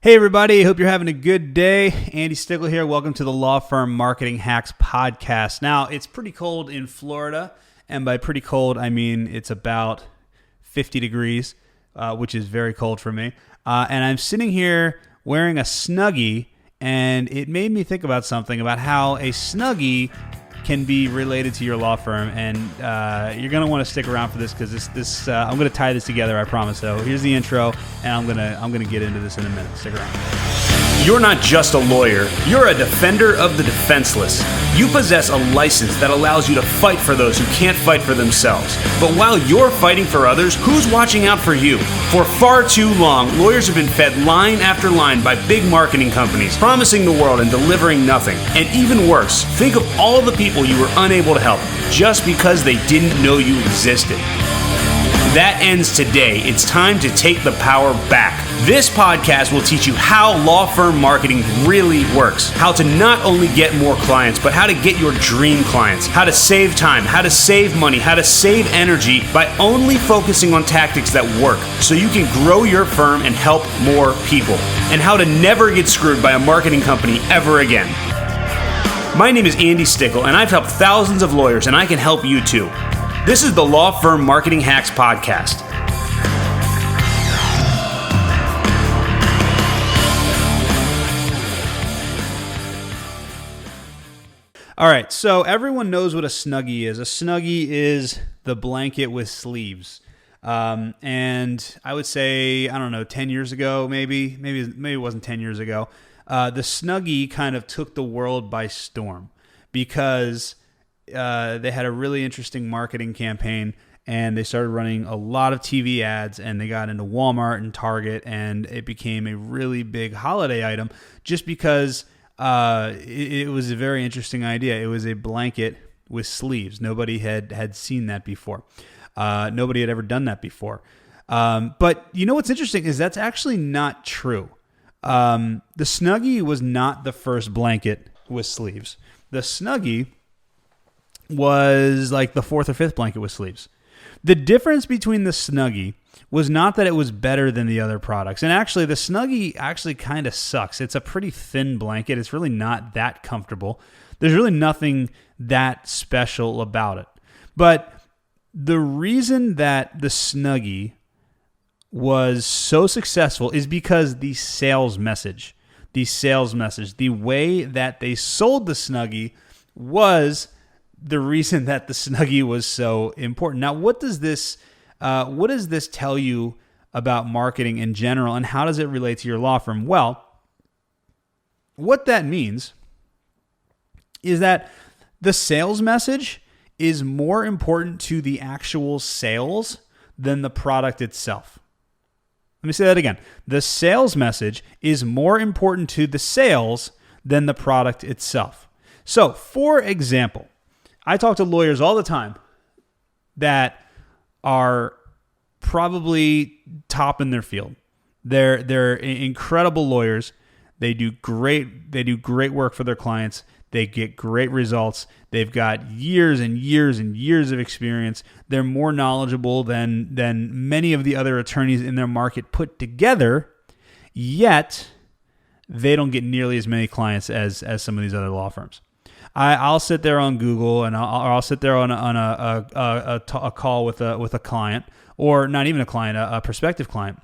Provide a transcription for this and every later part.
Hey everybody, hope you're having a good day. Andy Stickle here. Welcome to the Law Firm Marketing Hacks Podcast. Now, it's pretty cold in Florida, and by pretty cold, I mean it's about 50 degrees, which is very cold for me. And I'm sitting here wearing a Snuggie, and it made me think about something about how a Snuggie can be related to your law firm, and you're going to want to stick around for this because this I'm going to tie this together, I promise. So here's the intro, and I'm going to get into this in a minute. Stick around. You're not just a lawyer, you're a defender of the defenseless. You possess a license that allows you to fight for those who can't fight for themselves. But while you're fighting for others, who's watching out for you? For far too long, lawyers have been fed line after line by big marketing companies, promising the world and delivering nothing. And even worse, think of all the people you were unable to help just because they didn't know you existed. That ends today. It's time to take the power back. This podcast will teach you how law firm marketing really works, how to not only get more clients, but how to get your dream clients, how to save time, how to save money, how to save energy by only focusing on tactics that work so you can grow your firm and help more people, and how to never get screwed by a marketing company ever again. My name is Andy Stickle, and I've helped thousands of lawyers, and I can help you too. This is the Law Firm Marketing Hacks Podcast. All right, so everyone knows what a Snuggie is. A Snuggie is the blanket with sleeves. And I would say, 10 years ago, maybe it wasn't 10 years ago, the Snuggie kind of took the world by storm because they had a really interesting marketing campaign, and they started running a lot of TV ads, and they got into Walmart and Target, and it became a really big holiday item just because it was a very interesting idea. It was a blanket with sleeves. Nobody had seen that before. Nobody had ever done that before. But you know what's interesting is that's actually not true. The Snuggie was not the first blanket with sleeves. The Snuggie was like the fourth or fifth blanket with sleeves. The difference between the Snuggie was not that it was better than the other products. And actually, the Snuggie actually kind of sucks. It's a pretty thin blanket. It's really not that comfortable. There's really nothing that special about it. But the reason that the Snuggie was so successful is because the sales message, the way that they sold the Snuggie was the reason that the Snuggie was so important. Now, what does this tell you about marketing in general, and how does it relate to your law firm? Well, what that means is that the sales message is more important to the actual sales than the product itself. Let me say that again. The sales message is more important to the sales than the product itself. So, for example, I talk to lawyers all the time that are probably top in their field. They're incredible lawyers. They do great work for their clients. They get great results. They've got years and years and years of experience. They're more knowledgeable than many of the other attorneys in their market put together, yet they don't get nearly as many clients as some of these other law firms. I'll sit there on Google, and I'll sit there on a call with a client, or not even a client, a prospective client,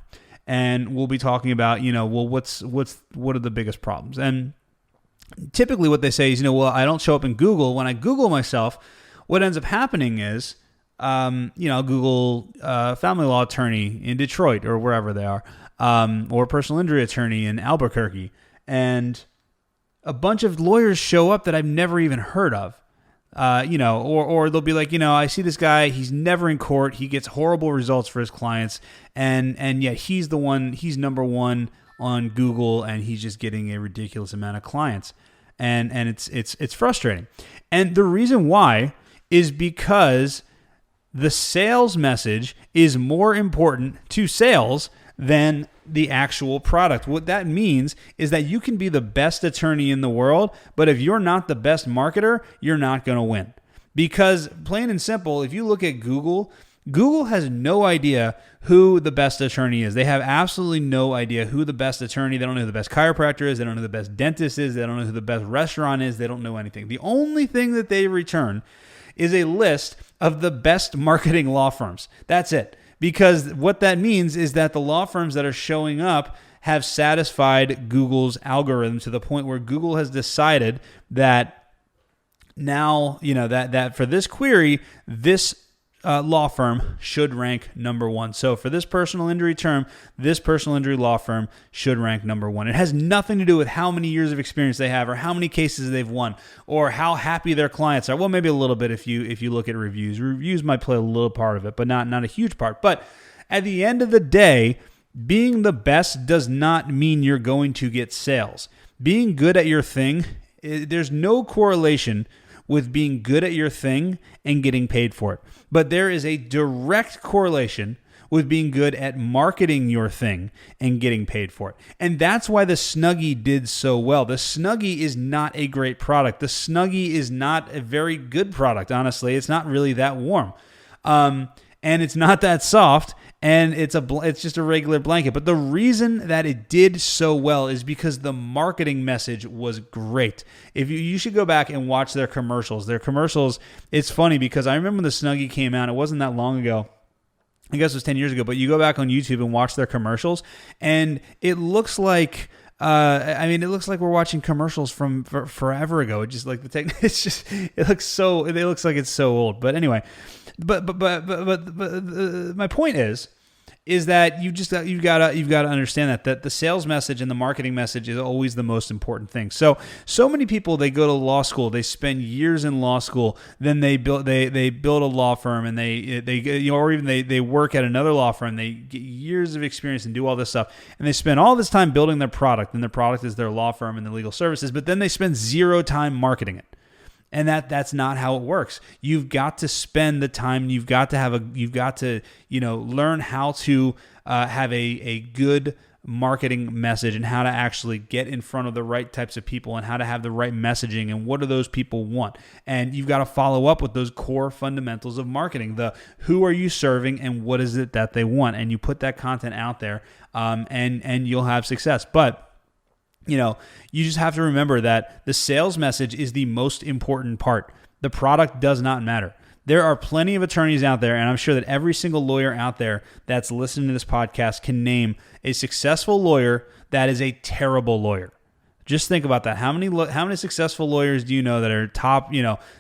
and we'll be talking about, what are the biggest problems? And typically what they say is, I don't show up in Google. When I Google myself, what ends up happening is, I'll Google family law attorney in Detroit or wherever they are, or personal injury attorney in Albuquerque, and a bunch of lawyers show up that I've never even heard of, or they'll be like, I see this guy, he's never in court, he gets horrible results for his clients, and yet he's number one on Google, and he's just getting a ridiculous amount of clients, and it's frustrating. And the reason why is because the sales message is more important to sales than the actual product. What that means is that you can be the best attorney in the world, but if you're not the best marketer, you're not going to win. Because plain and simple, if you look at Google, Google has no idea who the best attorney is. They have absolutely no idea who the best attorney. They don't know who the best chiropractor is. They don't know who the best dentist is. They don't know who the best restaurant is. They don't know anything. The only thing that they return is a list of the best marketing law firms. That's it. Because what that means is that the law firms that are showing up have satisfied Google's algorithm to the point where Google has decided that now, that for this query, this law firm should rank number one. So for this personal injury term, this personal injury law firm should rank number one. It has nothing to do with how many years of experience they have or how many cases they've won or how happy their clients are. Well, maybe a little bit if you look at reviews. Reviews might play a little part of it, but not a huge part. But at the end of the day, being the best does not mean you're going to get sales. Being good at your thing, there's no correlation with being good at your thing and getting paid for it. But there is a direct correlation with being good at marketing your thing and getting paid for it. And that's why the Snuggie did so well. The Snuggie is not a great product. The Snuggie is not a very good product, honestly. It's not really that warm. And it's not that soft, and it's just a regular blanket. But the reason that it did so well is because the marketing message was great. If you should go back and watch their commercials. Their commercials, it's funny because I remember when the Snuggie came out. It wasn't that long ago. I guess it was 10 years ago. But you go back on YouTube and watch their commercials, and it looks like it looks like we're watching commercials from forever ago. It just like it looks like it's so old. But anyway, but my point is that you've got to understand that the sales message and the marketing message is always the most important thing. So many people, they go to law school, they spend years in law school, then they build a law firm, and they work at another law firm, they get years of experience and do all this stuff, and they spend all this time building their product, and their product is their law firm and their legal services, but then they spend zero time marketing it. And that's not how it works. You've got to spend the time. You've got to learn how to have a good marketing message and how to actually get in front of the right types of people and how to have the right messaging and what do those people want. And you've got to follow up with those core fundamentals of marketing. The who are you serving and what is it that they want? And you put that content out there, and you'll have success. But you just have to remember that the sales message is the most important part. The product does not matter. There are plenty of attorneys out there, and I'm sure that every single lawyer out there that's listening to this podcast can name a successful lawyer that is a terrible lawyer. Just think about that. How many successful lawyers do you know that are top,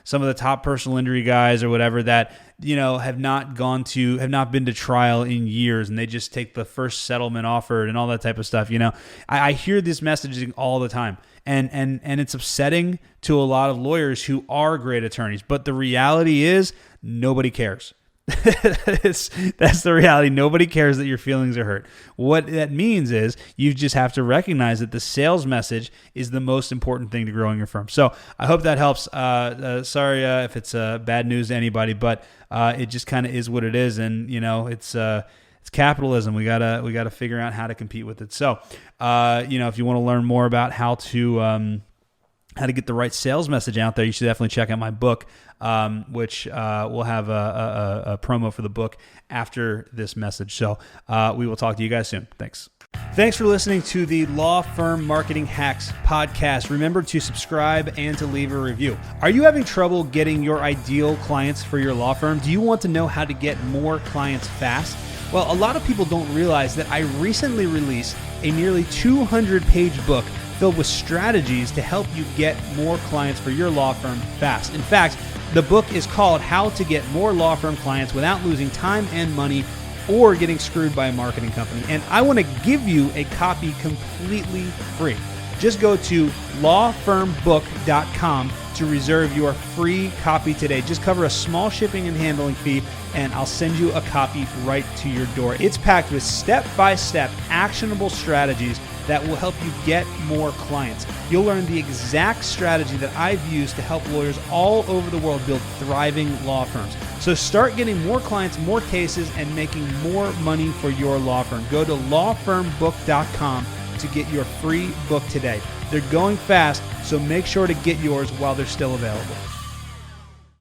some of the top personal injury guys or whatever that, have not been to trial in years, and they just take the first settlement offered and all that type of stuff. I hear this messaging all the time, and it's upsetting to a lot of lawyers who are great attorneys. But the reality is nobody cares. That's the reality. Nobody cares that your feelings are hurt. What that means is you just have to recognize that the sales message is the most important thing to growing your firm. So I hope that helps. Sorry if it's bad news to anybody, but it just kind of is what it is, and it's capitalism. We gotta figure out how to compete with it. So if you want to learn more about how to get the right sales message out there, you should definitely check out my book, which we'll have a promo for the book after this message. So we will talk to you guys soon. Thanks. Thanks for listening to the Law Firm Marketing Hacks podcast. Remember to subscribe and to leave a review. Are you having trouble getting your ideal clients for your law firm? Do you want to know how to get more clients fast? Well, a lot of people don't realize that I recently released a nearly 200-page book filled with strategies to help you get more clients for your law firm fast. In fact, the book is called How to Get More Law Firm Clients Without Losing Time and Money or Getting Screwed by a Marketing Company. And I want to give you a copy completely free. Just go to lawfirmbook.com to reserve your free copy today. Just cover a small shipping and handling fee, and I'll send you a copy right to your door. It's packed with step-by-step actionable strategies that will help you get more clients. You'll learn the exact strategy that I've used to help lawyers all over the world build thriving law firms. So start getting more clients, more cases, and making more money for your law firm. Go to lawfirmbook.com to get your free book today. They're going fast, so make sure to get yours while they're still available.